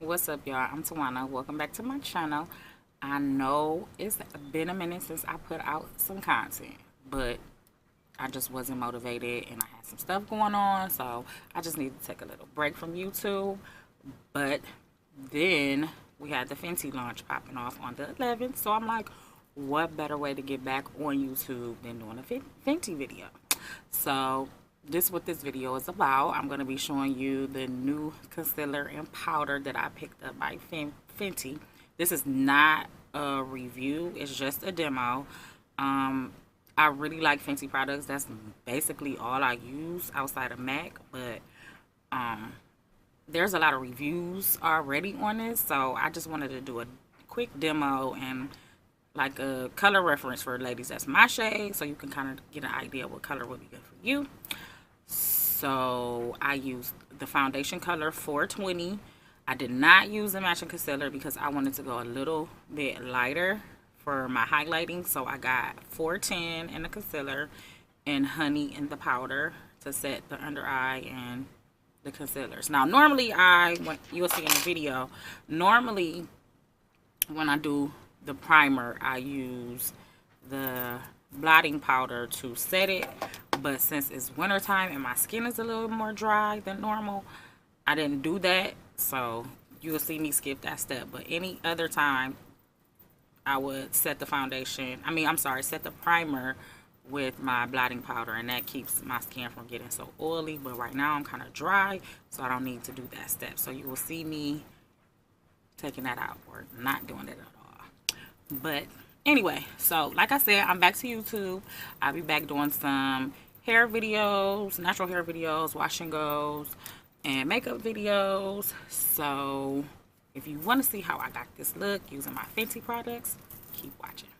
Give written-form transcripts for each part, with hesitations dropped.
What's up, y'all? I'm Tawana. Welcome back to my channel. I know it's been a minute since I put out some content, but I just wasn't motivated and I had some stuff going on, so I just needed to take a little break from YouTube. But then we had the Fenty launch popping off on the 11th, so I'm like, what better way to get back on YouTube than doing a Fenty video? So this is what this video is about. I'm going to be showing you the new concealer and powder that I picked up by Fenty. This is not a review, it's just a demo. I really like Fenty products. That's basically all I use outside of MAC, but there's a lot of reviews already on this, so I just wanted to do a quick demo and like a color reference for ladies that's my shade, so you can kind of get an idea of what color would be good for you. So I used the foundation color 420. I did not use the matching concealer because I wanted to go a little bit lighter for my highlighting. So I got 410 in the concealer and honey in the powder to set the under eye and the concealers. Now normally you'll see in the video, normally when I do the primer I use the blotting powder to set it, but since it's wintertime and my skin is a little more dry than normal, I didn't do that, so you'll see me skip that step. But any other time I would set the set the primer with my blotting powder, and that keeps my skin from getting so oily. But right now I'm kind of dry, so I don't need to do that step, so you will see me taking that out or not doing it at all. But anyway, so like I said, I'm back to YouTube. I'll be back doing some hair videos, natural hair videos, wash and goes, and makeup videos. So if you want to see how I got this look using my Fenty products, keep watching.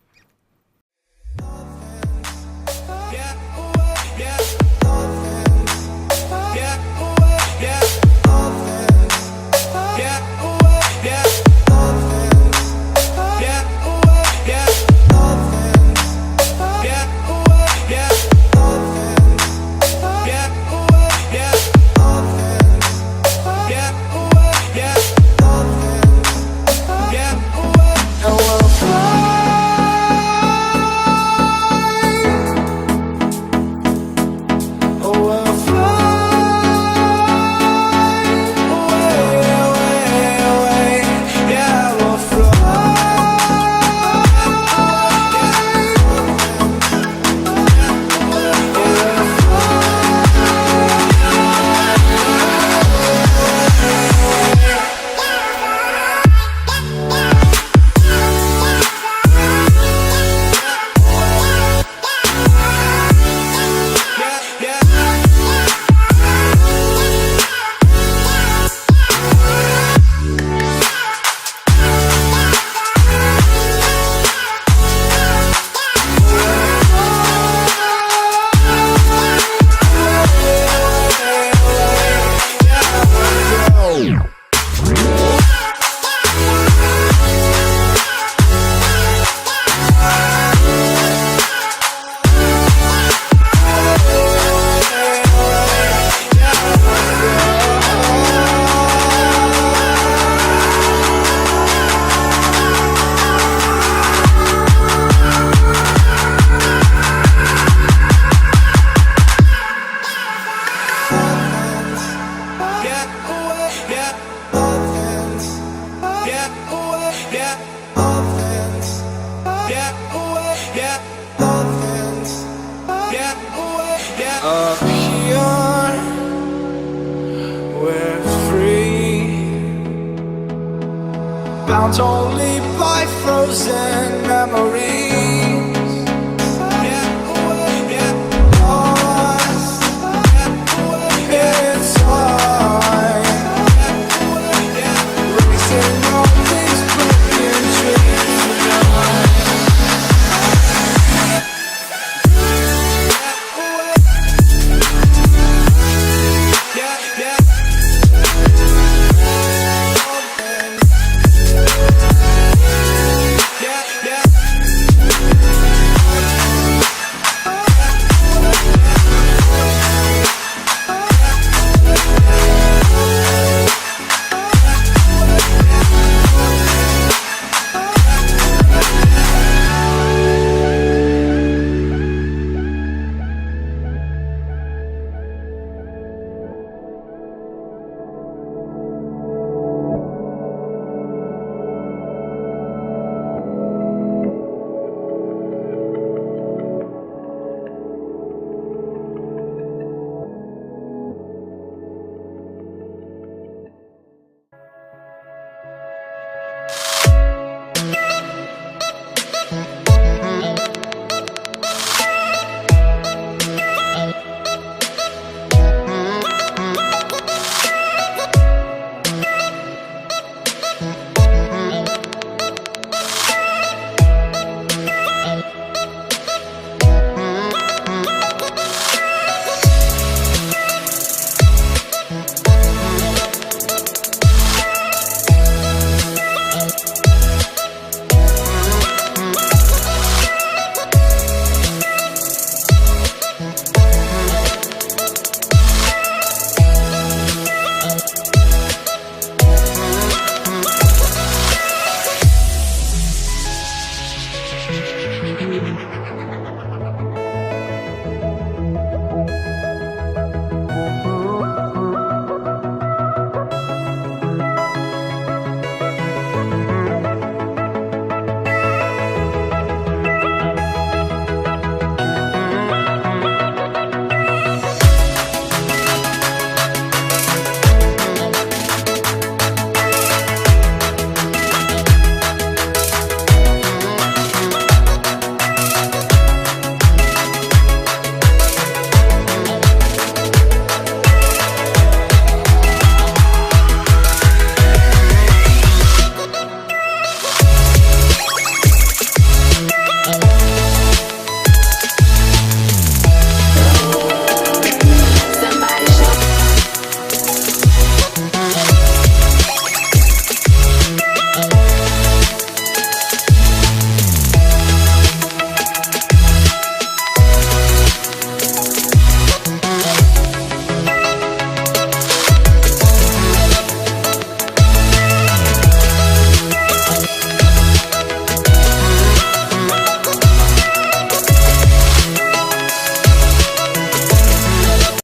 Up here, we're free, bound only by frozen memories.